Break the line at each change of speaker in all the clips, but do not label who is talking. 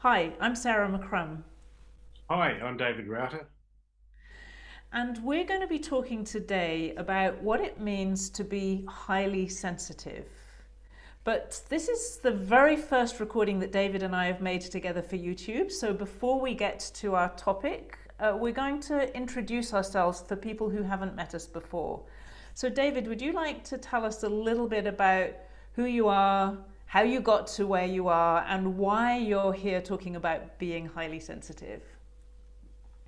Hi, I'm Sarah McCrum,
Hi, I'm David Router.
and we're going to be talking today about what it means to be highly sensitive. But this is the very first recording that David and I have made together for YouTube. So before we get to our topic, we're going to introduce ourselves for people who haven't met us before. So, David, would you like to tell us a little bit about who you are, how you got to where you are, and why you're here talking about being highly sensitive?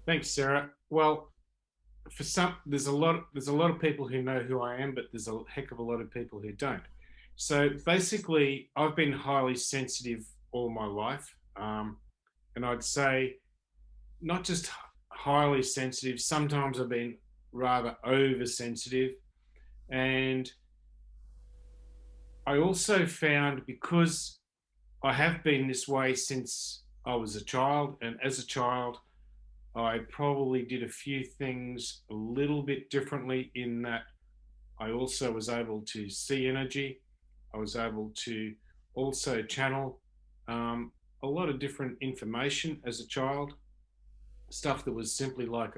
Thanks, Sarah. Well, for some, there's a lot of people who know who I am, but there's a heck of a lot of people who don't. So basically, I've been highly sensitive all my life, and I'd say not just highly sensitive. Sometimes I've been rather oversensitive, and I also found because I have been this way since I was a child, and as a child, I probably did a few things a little bit differently in that I also was able to see energy. I was able to also channel a lot of different information as a child, stuff that was simply like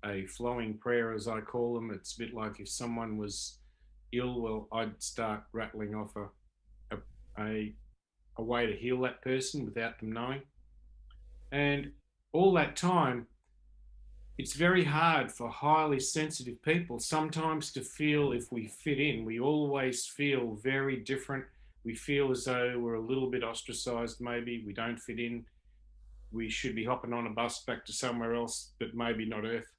a flowing prayer, as I call them. It's a bit like if someone was ill, well, I'd start rattling off a, a, a way to heal that person without them knowing. And all that time, it's very hard for highly sensitive people sometimes to feel if we fit in. We always feel very different. We feel as though we're a little bit ostracized, maybe we don't fit in. We should be hopping on a bus back to somewhere else, but maybe not Earth.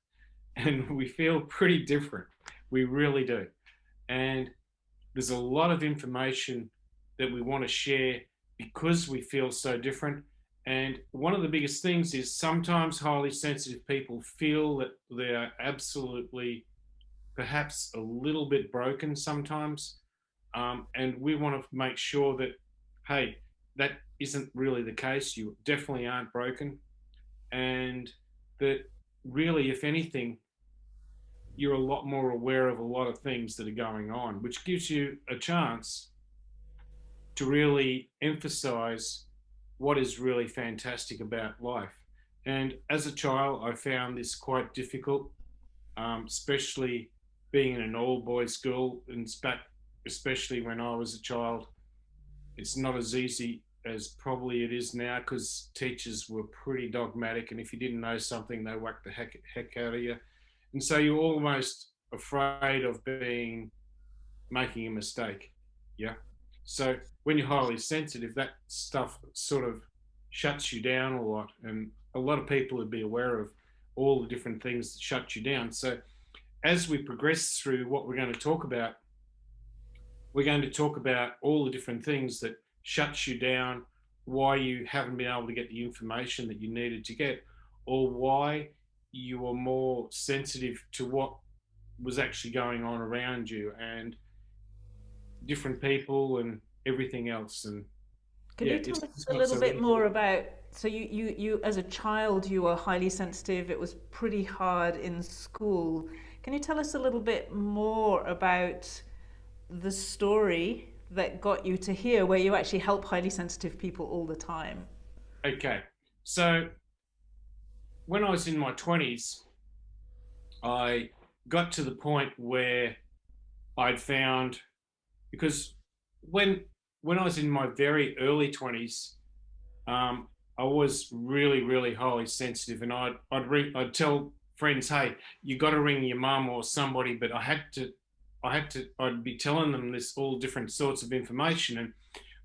And we feel pretty different. We really do. And there's a lot of information that we want to share because we feel so different. And one of the biggest things is sometimes highly sensitive people feel that they're absolutely perhaps a little bit broken sometimes. And we want to make sure that, hey, that isn't really the case. You definitely aren't broken. And that really, if anything, you're a lot more aware of a lot of things that are going on, which gives you a chance to really emphasize what is really fantastic about life. And as a child, I found this quite difficult, especially being in an all boys school, and especially when I was a child. It's not as easy as probably it is now because teachers were pretty dogmatic, and if you didn't know something, they whacked the heck out of you. And so you're almost afraid of making a mistake. Yeah. So when you're highly sensitive, that stuff sort of shuts you down a lot. And a lot of people would be aware of all the different things that shut you down. So as we progress through what we're going to talk about, we're going to talk about all the different things that shuts you down, why you haven't been able to get the information that you needed to get, or why you are more sensitive to what was actually going on around you and different people and everything else. And
Can
yeah,
you tell us
it's
a
not
little
so
bit
easy.
more about, so you as a child, you were highly sensitive. It was pretty hard in school. Can you tell us a little bit more about the story that got you to here, where you actually help highly sensitive people all the time?
Okay. So when I was in my 20s, I got to the point where I'd found because when when I was in my very early 20s, um, I was really, really highly sensitive, and I'd tell friends, "Hey, you got to ring your mum or somebody," but I'd be telling them this all different sorts of information, and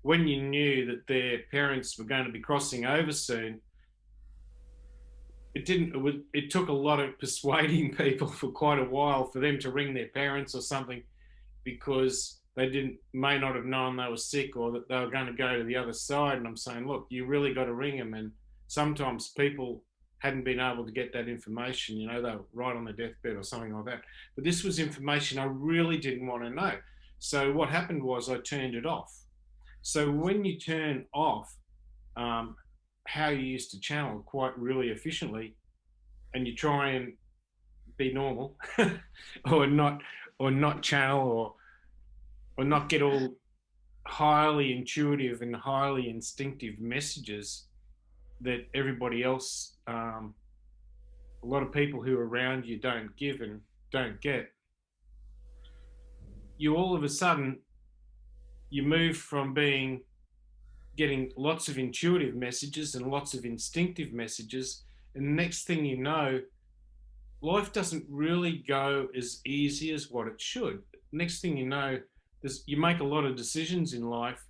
when you knew that their parents were going to be crossing over soon, it took a lot of persuading people for quite a while for them to ring their parents or something because they didn't may not have known they were sick or that they were going to go to the other side. And I'm saying, look, you really got to ring them. And sometimes people hadn't been able to get that information. You know, they were right on the deathbed or something like that. But this was information I really didn't want to know. So what happened was I turned it off. So when you turn off um, how you used to channel quite really efficiently, and you try and be normal, or not channel or not get all highly intuitive and highly instinctive messages, that everybody else, a lot of people who are around you don't give and don't get, you all of a sudden you move from being getting lots of intuitive messages and lots of instinctive messages, and the next thing you know, life doesn't really go as easy as what it should. Next thing you know, you make a lot of decisions in life,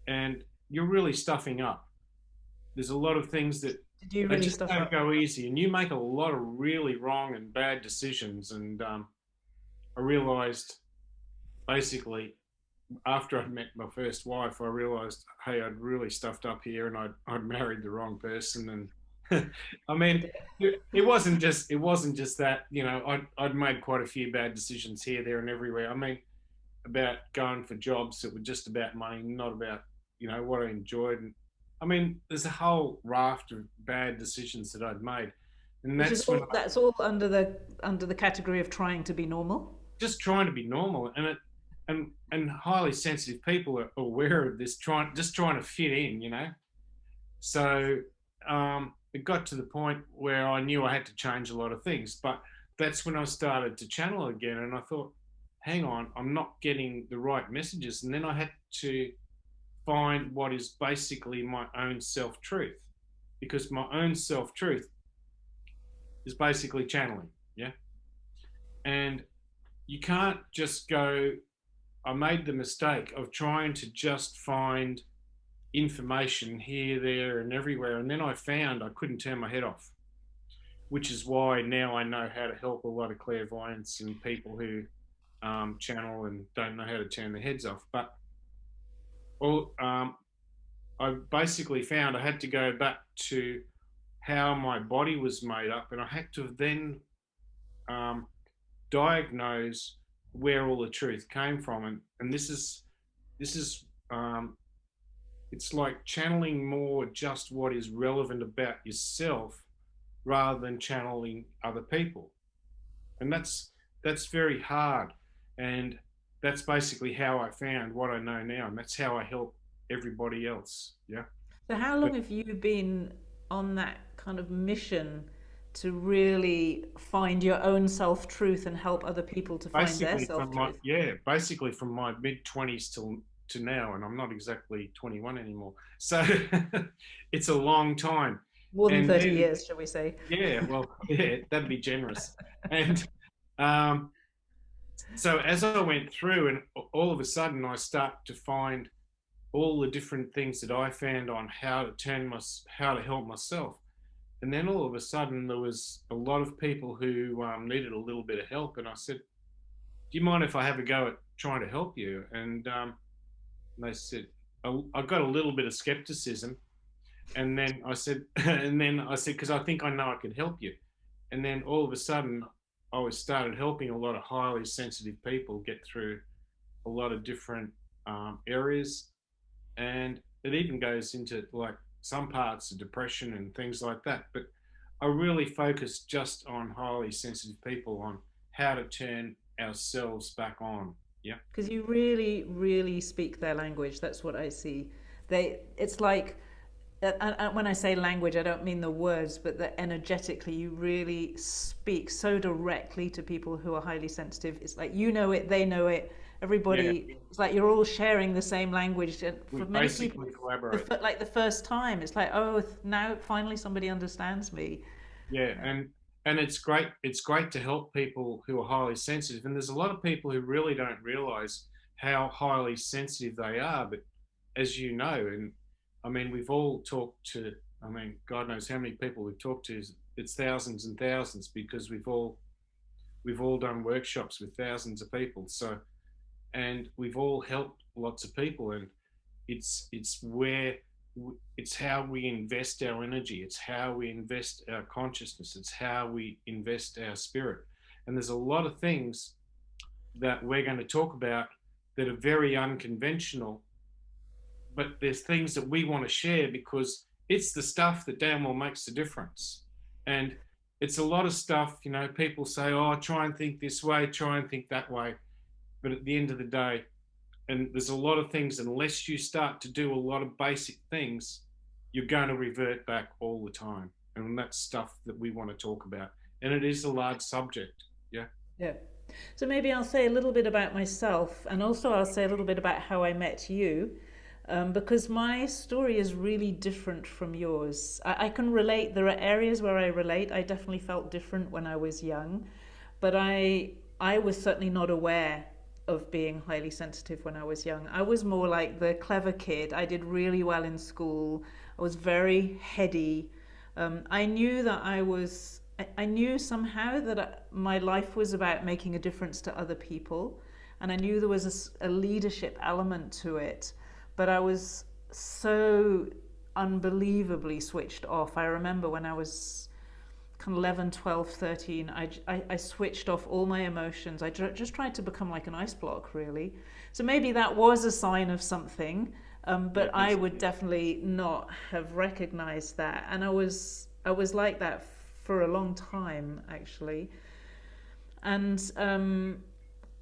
and you're really stuffing up. There's a lot of things that
Did you
they
really
just
stuff
don't
up?
go easy, and you make a lot of really wrong and bad decisions. And I realized basically after I'd met my first wife, I realized, hey, I'd really stuffed up here, and I'd married the wrong person. And I
Oh
mean,
dear.
it wasn't just that. I'd made quite a few bad decisions here, there, and everywhere. I mean, about going for jobs that were just about money, not about what I enjoyed. And I mean, there's a whole raft of bad decisions that I'd made, and
Which is
that's when
all that's all under the category of trying to be normal.
just trying to be normal. And highly sensitive people are aware of this, trying to fit in. So it got to the point where I knew I had to change a lot of things. But that's when I started to channel again, and I thought, hang on, I'm not getting the right messages. And then I had to find what is basically my own self-truth, because my own self-truth is basically channeling. Yeah. And you can't just go, I made the mistake of trying to just find information here, there, and everywhere. And then I found I couldn't turn my head off, which is why now I know how to help a lot of clairvoyants and people who channel and don't know how to turn their heads off. But well, I basically found I had to go back to how my body was made up, and I had to then um, diagnose where all the truth came from. And this is it's like channeling more just what is relevant about yourself rather than channeling other people. And that's very hard. And that's basically how I found what I know now, and that's how I help everybody else. Yeah.
So how
But
long have you been on that kind of mission to really find your own self-truth and help other people to find their self-truth?
basically from my mid 20s to now, and I'm not exactly 21 anymore. So it's a long time.
More than
And
30
then
years, shall we say?
yeah, well, yeah, that'd be generous. And um, so as I went through, and all of a sudden I start to find all the different things that I found on how to help myself. And then all of a sudden there was a lot of people who needed a little bit of help, and I said, "Do you mind if I have a go at trying to help you?" And they said, I got a little bit of skepticism, and then I said, because I think I know I could help you. And then all of a sudden, I was started helping a lot of highly sensitive people get through a lot of different areas, and it even goes into like some parts of depression and things like that. But I really focus just on highly sensitive people, on how to turn ourselves back on. Yeah.
Because you really, really speak their language. That's what I see. It's like, and when I say language, I don't mean the words, but that energetically, you really speak so directly to people who are highly sensitive. It's like you know it, they know it.
Yeah.
Everybody, it's like you're all sharing the same language. And
We
for many people,
basically collaborate.
like the first time, it's like, oh, now finally somebody understands me.
Yeah, and it's great to help people who are highly sensitive. And there's a lot of people who really don't realize how highly sensitive they are. But as you know, and I mean, we've all talked to, I mean, God knows how many people we've talked to. It's thousands and thousands, because we've all done workshops with thousands of people. So, and we've all helped lots of people. And it's where it's how we invest our energy, it's how we invest our consciousness, it's how we invest our spirit. And there's a lot of things that we're going to talk about that are very unconventional, but there's things that we want to share because it's the stuff that damn well makes the difference. And it's a lot of stuff, people say, oh, try and think this way, try and think that way. But at the end of the day, and there's a lot of things, unless you start to do a lot of basic things, you're going to revert back all the time. And that's stuff that we want to talk about. And it is a large subject. Yeah.
Yeah. So maybe I'll say a little bit about myself, and also I'll say a little bit about how I met you, because my story is really different from yours. I can relate. There are areas where I relate. I definitely felt different when I was young, but I was certainly not aware of being highly sensitive when I was young. I was more like the clever kid. I did really well in school. I was very heady. I knew that I knew somehow that my life was about making a difference to other people, and I knew there was a leadership element to it, but I was so unbelievably switched off. I remember when I was kind of 11, 12, 13, I switched off all my emotions. I just tried to become like an ice block, really. So maybe that was a sign of something,
Yeah,
but I would definitely not have recognized that. And I was like that for a long time, actually. And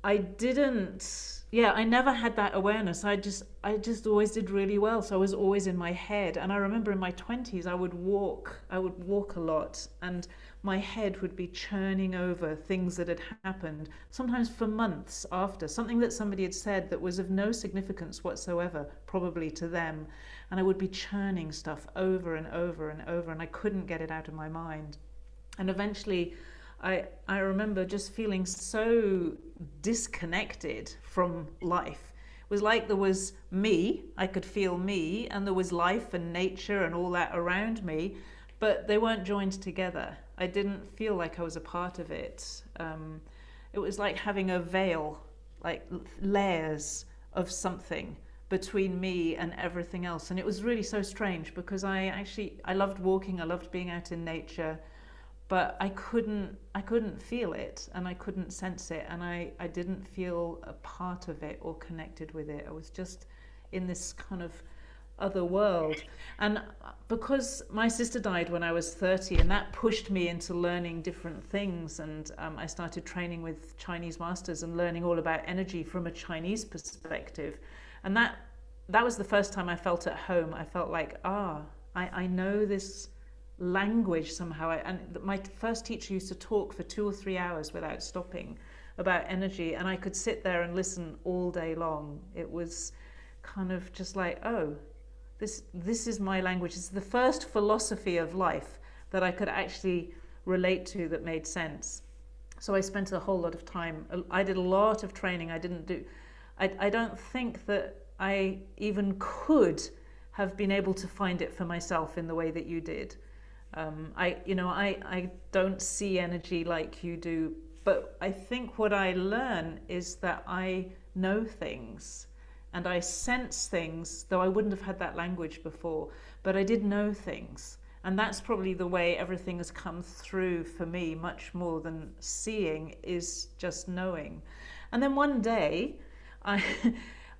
I didn't, yeah, I never had that awareness. I just always did really well. So I was always in my head. And I remember in my 20s, I would walk a lot, and my head would be churning over things that had happened, sometimes for months after, something that somebody had said that was of no significance whatsoever, probably to them. And I would be churning stuff over and over and over, and I couldn't get it out of my mind. And eventually, I remember just feeling so disconnected from life. It was like there was me, I could feel me, and there was life and nature and all that around me, but they weren't joined together. I didn't feel like I was a part of it. It was like having a veil, like layers of something between me and everything else. And it was really so strange because I loved walking, I loved being out in nature, but I couldn't feel it, and I couldn't sense it, and I didn't feel a part of it or connected with it. I was just in this kind of other world. And because my sister died when I was 30, and that pushed me into learning different things, and I started training with Chinese masters and learning all about energy from a Chinese perspective. And that was the first time I felt at home. I felt like, I know this language somehow. And my first teacher used to talk for 2 or 3 hours without stopping about energy, and I could sit there and listen all day long. It was kind of just like, oh, this is my language. It's the first philosophy of life that I could actually relate to that made sense. So I spent a whole lot of time. I did a lot of training. I don't think that I even could have been able to find it for myself in the way that you did. I don't see energy like you do, but I think what I learn is that I know things and I sense things, though I wouldn't have had that language before, but I did know things. And that's probably the way everything has come through for me, much more than seeing is just knowing. And then one day, I,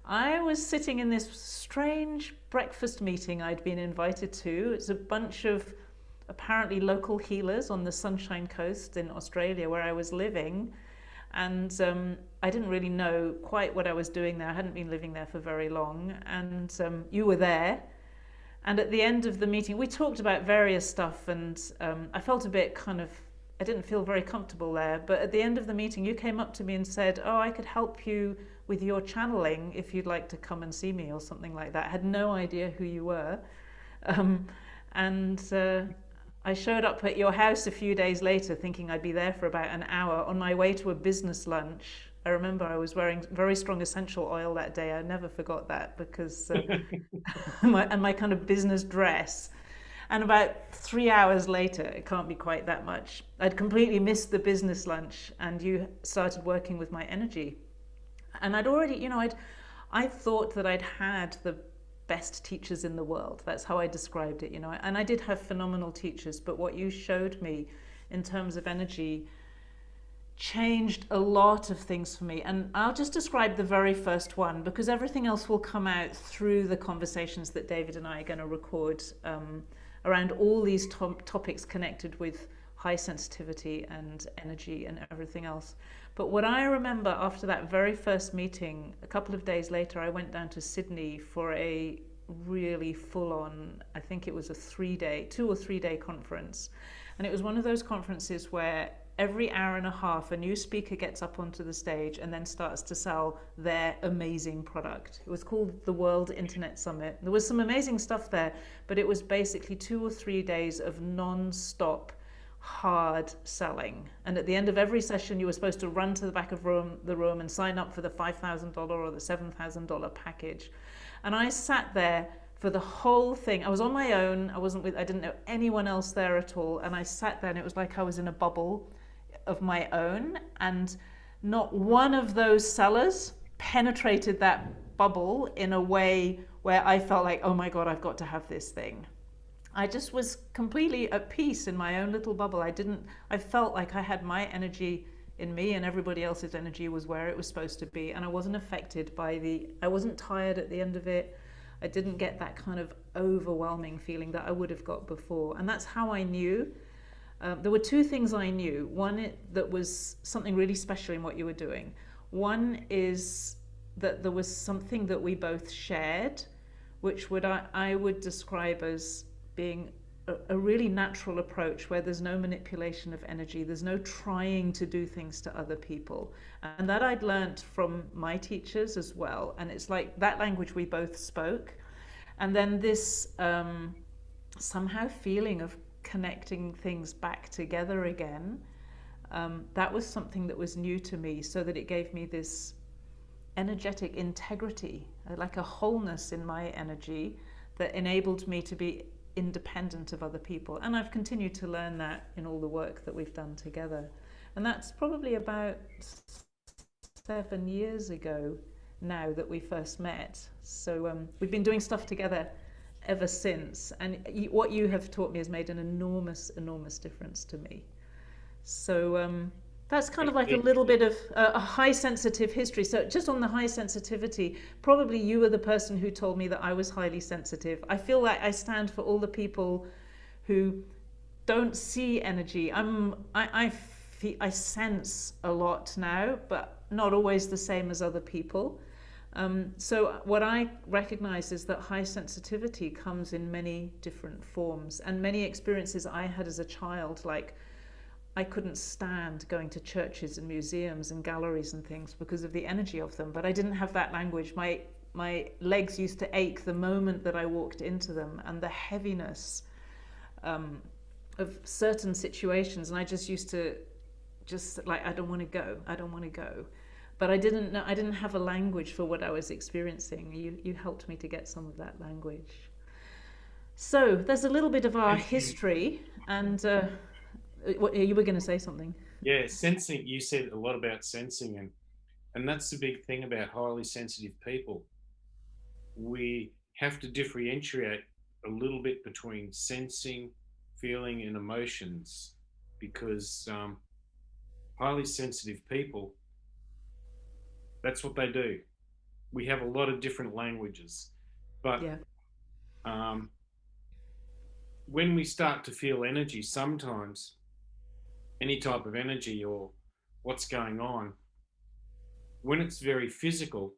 I was sitting in this strange breakfast meeting I'd been invited to. It's a bunch of apparently local healers on the Sunshine Coast in Australia where I was living. And I didn't really know quite what I was doing there. I hadn't been living there for very long. And you were there. And at the end of the meeting, we talked about various stuff. And I felt a bit I didn't feel very comfortable there. But at the end of the meeting, you came up to me and said, oh, I could help you with your channeling if you'd like to come and see me or something like that. I had no idea who you were. And I showed up at your house a few days later thinking I'd be there for about an hour on my way to a business lunch. I remember I was wearing very strong essential oil that day. I never forgot that because my kind of business dress. And about 3 hours later, it can't be quite that much, I'd completely missed the business lunch and you started working with my energy. And I'd already, I thought that I'd had the best teachers in the world. That's how I described it, And I did have phenomenal teachers, but what you showed me in terms of energy changed a lot of things for me. And I'll just describe the very first one because everything else will come out through the conversations that David and I are going to record around all these topics connected with high sensitivity and energy and everything else. But what I remember after that very first meeting, a couple of days later, I went down to Sydney for a really full on. I think it was a 3 day, 2 or 3 day conference. And it was one of those conferences where every hour and a half a new speaker gets up onto the stage and then starts to sell their amazing product. It was called the World Internet Summit. There was some amazing stuff there, but it was basically 2 or 3 days of non-stop hard selling. And at the end of every session, you were supposed to run to the back of the room and sign up for the $5,000 or the $7,000 package. And I sat there for the whole thing. I was on my own. I didn't know anyone else there at all. And I sat there and it was like I was in a bubble of my own. And not one of those sellers penetrated that bubble in a way where I felt like, oh my God, I've got to have this thing. I just was completely at peace in my own little bubble. I felt like I had my energy in me and everybody else's energy was where it was supposed to be. And I wasn't affected I wasn't tired at the end of it. I didn't get that kind of overwhelming feeling that I would have got before. And that's how I knew. There were two things I knew. One, that was something really special in what you were doing. One is that there was something that we both shared, which I would describe as being a really natural approach where there's no manipulation of energy, there's no trying to do things to other people. And that I'd learnt from my teachers as well. And it's like that language we both spoke. And then this somehow feeling of connecting things back together again, that was something that was new to me, so that it gave me this energetic integrity, like a wholeness in my energy that enabled me to be independent of other people. And I've continued to learn that in all the work that we've done together. And that's probably about 7 years ago now that we first met. So we've been doing stuff together ever since. And what you have taught me has made an enormous, enormous difference to me. So that's kind of like a little bit of a high sensitive history. So just on the high sensitivity, probably you were the person who told me that I was highly sensitive. I feel like I stand for all the people who don't see energy. I sense a lot now, but not always the same as other people. So what I recognize is that high sensitivity comes in many different forms, and many experiences I had as a child, like I couldn't stand going to churches and museums and galleries and things because of the energy of them, but I didn't have that language. My legs used to ache the moment that I walked into them, and the heaviness of certain situations, and I just used to like, I don't want to go, I don't want to go. But I didn't know, I didn't have a language for what I was experiencing. You helped me to get some of that language. So there's a little bit of our history, and you were going to say something.
Yeah, sensing. You said a lot about sensing, and that's the big thing about highly sensitive people. We have to differentiate a little bit between sensing, feeling, and emotions, because highly sensitive people, that's what they do. We have a lot of different languages, but
Yeah.
um, when we start to feel energy, sometimes any type of energy or what's going on, when it's very physical,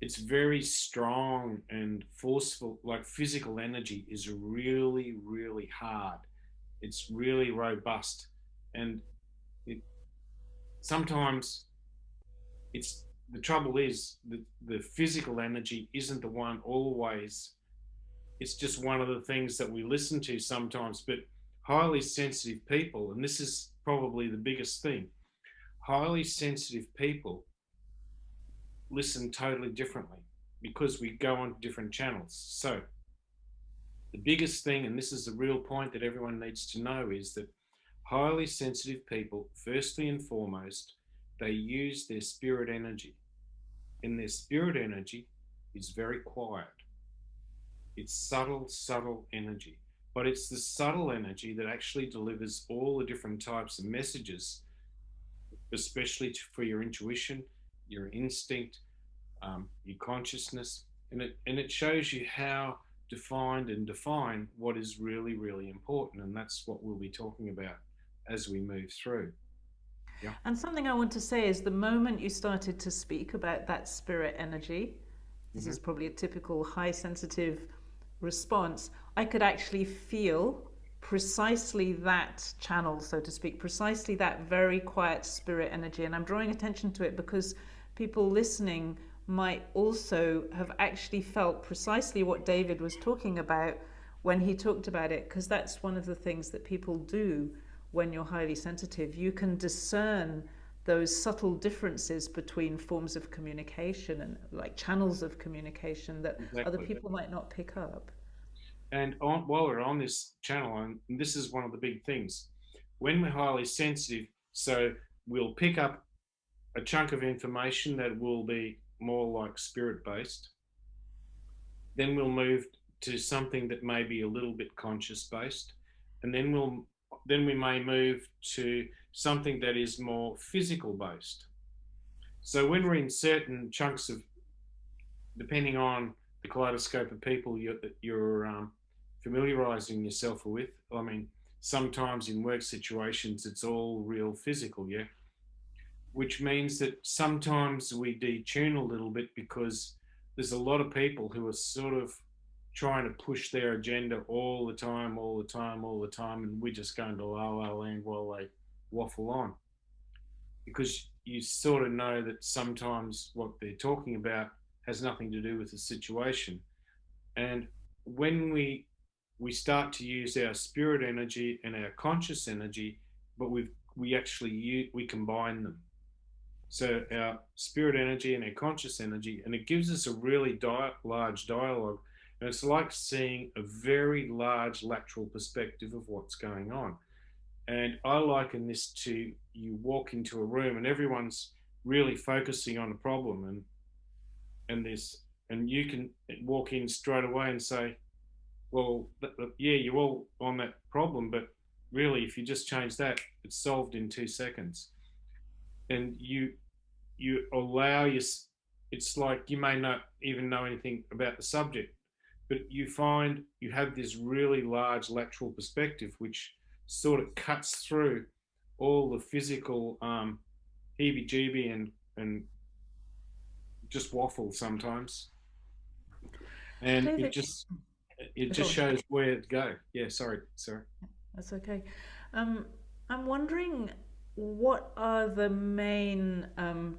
it's very strong and forceful. Like, physical energy is really, really hard. It's really robust. And it sometimes it's the trouble is that the physical energy isn't the one always. It's just one of the things that we listen to sometimes. But highly sensitive people, and this is probably the biggest thing, highly sensitive people listen totally differently because we go on different channels. So the biggest thing, and this is the real point that everyone needs to know, is that highly sensitive people, firstly and foremost, they use their spirit energy. And their spirit energy is very quiet. It's subtle, subtle energy. But it's the subtle energy that actually delivers all the different types of messages, especially for your intuition, your instinct, your consciousness. And it shows you how to find and define what is really, really important. And that's what we'll be talking about as we move through. Yeah.
And something I want to say is the moment you started to speak about that spirit energy, this
Hmm.
is probably a typical high sensitive response, I could actually feel precisely that channel, so to speak, precisely that very quiet spirit energy. And I'm drawing attention to it because people listening might also have actually felt precisely what David was talking about when he talked about it, because that's one of the things that people do when you're highly sensitive. You can discern those subtle differences between forms of communication and like channels of communication that other
Exactly.
people might not pick up.
And while we're on this channel, and this is one of the big things, when we're highly sensitive, so we'll pick up a chunk of information that will be more like spirit based. Then we'll move to something that may be a little bit conscious based, and then we may move to something that is more physical based. So when we're in certain chunks of, depending on the kaleidoscope of people you're familiarizing yourself with. I mean, sometimes in work situations, it's all real physical, yeah, which means that sometimes we detune a little bit because there's a lot of people who are sort of trying to push their agenda all the time, all the time, all the time, and we're just going to la la land while they waffle on because you sort of know that sometimes what they're talking about has nothing to do with the situation. And when we start to use our spirit energy and our conscious energy, but we actually we combine them. So our spirit energy and our conscious energy, and it gives us a really large dialogue. And it's like seeing a very large lateral perspective of what's going on. And I liken this to you walk into a room and everyone's really focusing on a problem, and this, and you can walk in straight away and say, well, yeah, you're all on that problem, but really, if you just change that, it's solved in 2 seconds. And you allow your, it's like you may not even know anything about the subject, but you find you have this really large lateral perspective, which sort of cuts through all the physical heebie-jeebie and just waffle sometimes, and
David,
it
go
just
on.
shows where to go. Yeah, sorry.
That's okay. Um, I'm wondering what are the main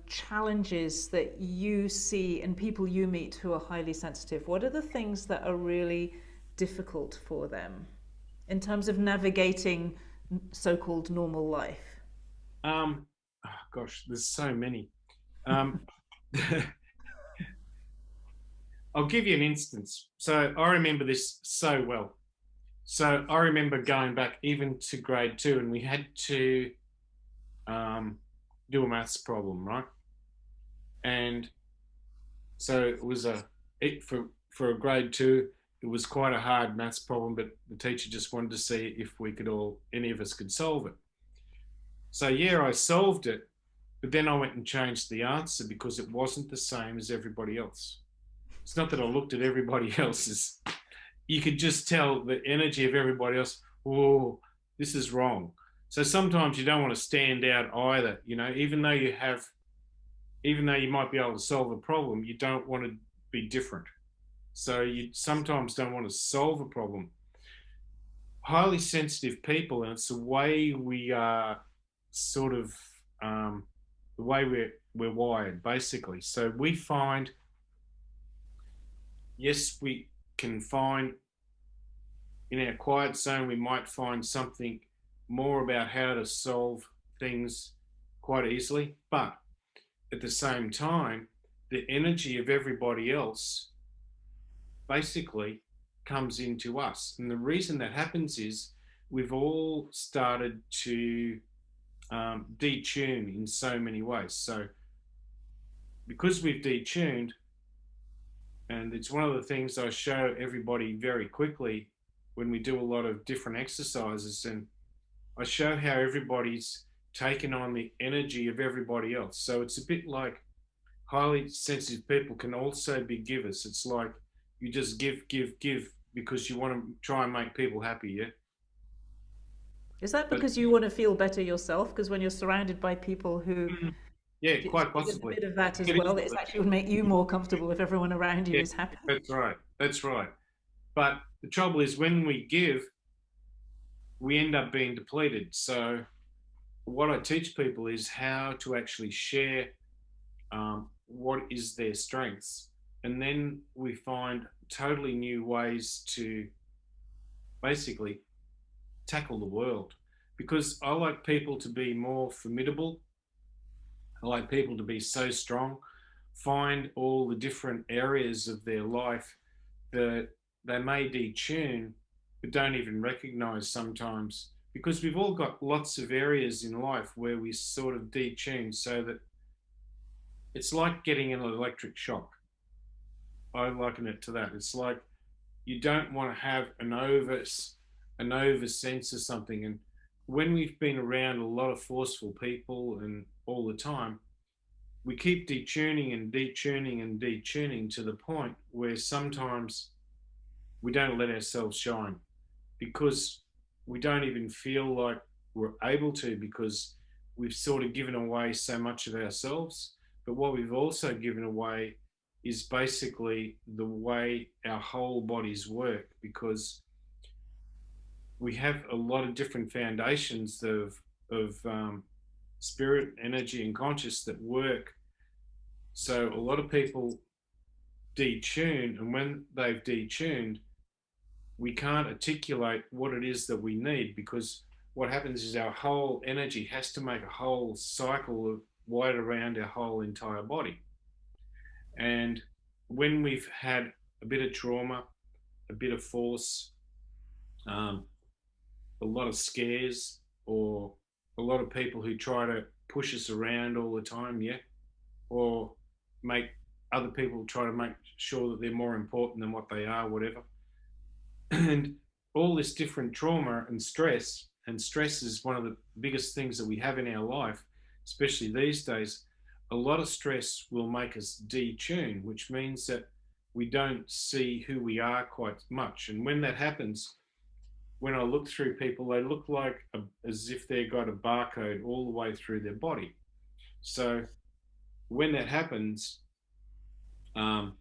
challenges that you see in people you meet who are highly sensitive? What are the things that are really difficult for them in terms of navigating so-called normal life?
Um, oh gosh, there's so many. Um, I'll give you an instance. So I remember this so well. So I remember going back even to grade two, and we had to um, do a maths problem, right? And so it was for a grade two. It was quite a hard maths problem, but the teacher just wanted to see if we could all, any of us could solve it. So yeah, I solved it, but then I went and changed the answer because it wasn't the same as everybody else. It's not that I looked at everybody else's. You could just tell the energy of everybody else. Oh, this is wrong. So sometimes you don't want to stand out either. You know, even though you might be able to solve a problem, you don't want to be different. So you sometimes don't want to solve a problem. Highly sensitive people, and it's the way we are sort of um, the way we're wired, basically. So we find, yes, we can find in our quiet zone, we might find something more about how to solve things quite easily. But at the same time, the energy of everybody else basically comes into us. And the reason that happens is we've all started to detune in so many ways. So because we've detuned, and it's one of the things I show everybody very quickly when we do a lot of different exercises, and I show how everybody's taken on the energy of everybody else. So it's a bit like highly sensitive people can also be givers. It's like you just give because you want to try and make people happy, yeah.
Is that
But
because you want to feel better yourself? Because when you're surrounded by people who
Yeah,
Do
quite
you get a
possibly.
bit of that as
It is.
well? It actually would make you more comfortable if everyone around you
Yeah,
is happy.
that's right. That's right. But the trouble is, when we give, we end up being depleted. So what I teach people is how to actually share what is their strengths, and then we find totally new ways to basically tackle the world. Because I like people to be more formidable. I like people to be so strong, find all the different areas of their life that they may detune, but don't even recognize sometimes. Because we've all got lots of areas in life where we sort of detune, so that it's like getting an electric shock. I liken it to that. It's like you don't want to have an over sense of something. And when we've been around a lot of forceful people and all the time, we keep detuning and detuning and detuning to the point where sometimes we don't let ourselves shine, because we don't even feel like we're able to, because we've sort of given away so much of ourselves. But what we've also given away is basically the way our whole bodies work, because we have a lot of different foundations of spirit, energy, and conscious that work. So a lot of people detune, and when they've detuned, we can't articulate what it is that we need, because what happens is our whole energy has to make a whole cycle of wide around our whole entire body. And when we've had a bit of trauma, a bit of force, um, a lot of scares, or a lot of people who try to push us around all the time, yeah, or make other people try to make sure that they're more important than what they are, whatever. And all this different trauma and stress is one of the biggest things that we have in our life, especially these days. A lot of stress will make us detune, which means that we don't see who we are quite much. And when that happens, when I look through people, they look like as if they've got a barcode all the way through their body. So when that happens, um,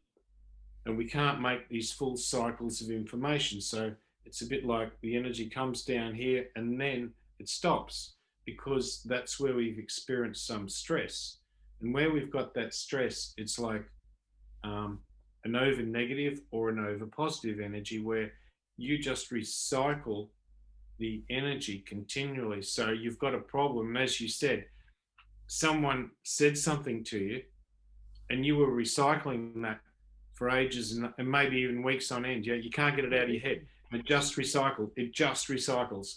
and we can't make these full cycles of information. So it's a bit like the energy comes down here and then it stops, because that's where we've experienced some stress. And where we've got that stress, it's like um, an over negative or an over positive energy, where you just recycle the energy continually. So you've got a problem. And as you said, someone said something to you and you were recycling that for ages and maybe even weeks on end. Yeah, you can't get it out of your head. It just recycles. It just recycles,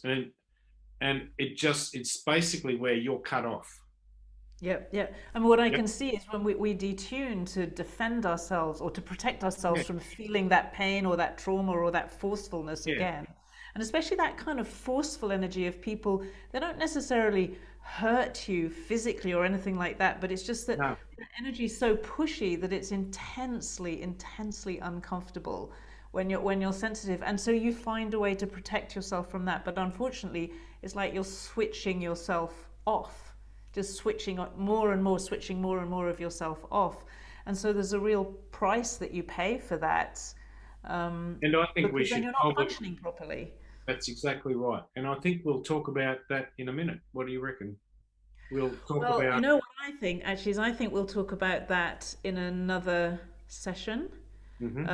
and it's basically where you're cut off.
Yep, yep. And what I
Yep.
can see is when we detune to defend ourselves or to protect
Yeah.
ourselves from feeling that pain or that trauma or that forcefulness
Yeah.
again, and especially that kind of forceful energy of people, they don't necessarily hurt you physically or anything like that, but it's just that
No.
the energy is so pushy that it's intensely, intensely uncomfortable when you're sensitive. And so you find a way to protect yourself from that. But unfortunately, it's like you're switching yourself off, just switching more and more, switching more and more of yourself off. And so there's a real price that you pay for that,
And I think we
because then
should
you're not
probably.
functioning properly.
That's exactly right. And I think we'll talk about that in a minute. What do you reckon? We'll talk
Well, you
about.
know what I think actually is I think we'll talk about that in another session.
Hmm.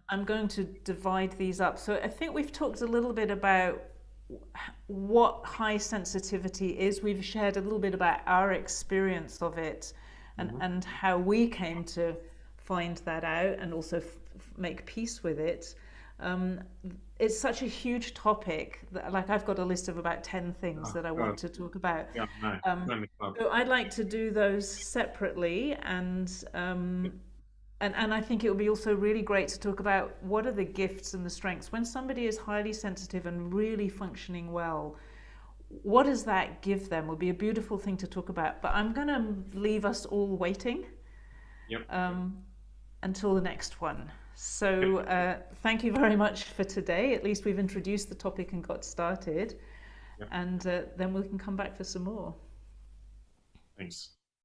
I'm going to divide these up. So I think we've talked a little bit about what high sensitivity is. We've shared a little bit about our experience of it
Hmm.
and how we came to find that out and also make peace with it. Um, it's such a huge topic that, like, I've got a list of about 10 things
Oh,
that I want
God.
to talk about.
Yeah, no,
Um,
no, club.
so I'd like to do those separately, and I think it would be also really great to talk about what are the gifts and the strengths. When somebody is highly sensitive and really functioning well, what does that give them? Would be a beautiful thing to talk about. But I'm going to leave us all waiting
Yep.
um, until the next one.
Yep.
So thank you very much for today. At least we've introduced the topic and got started.
Yep.
And then we can come back for some more.
Thanks.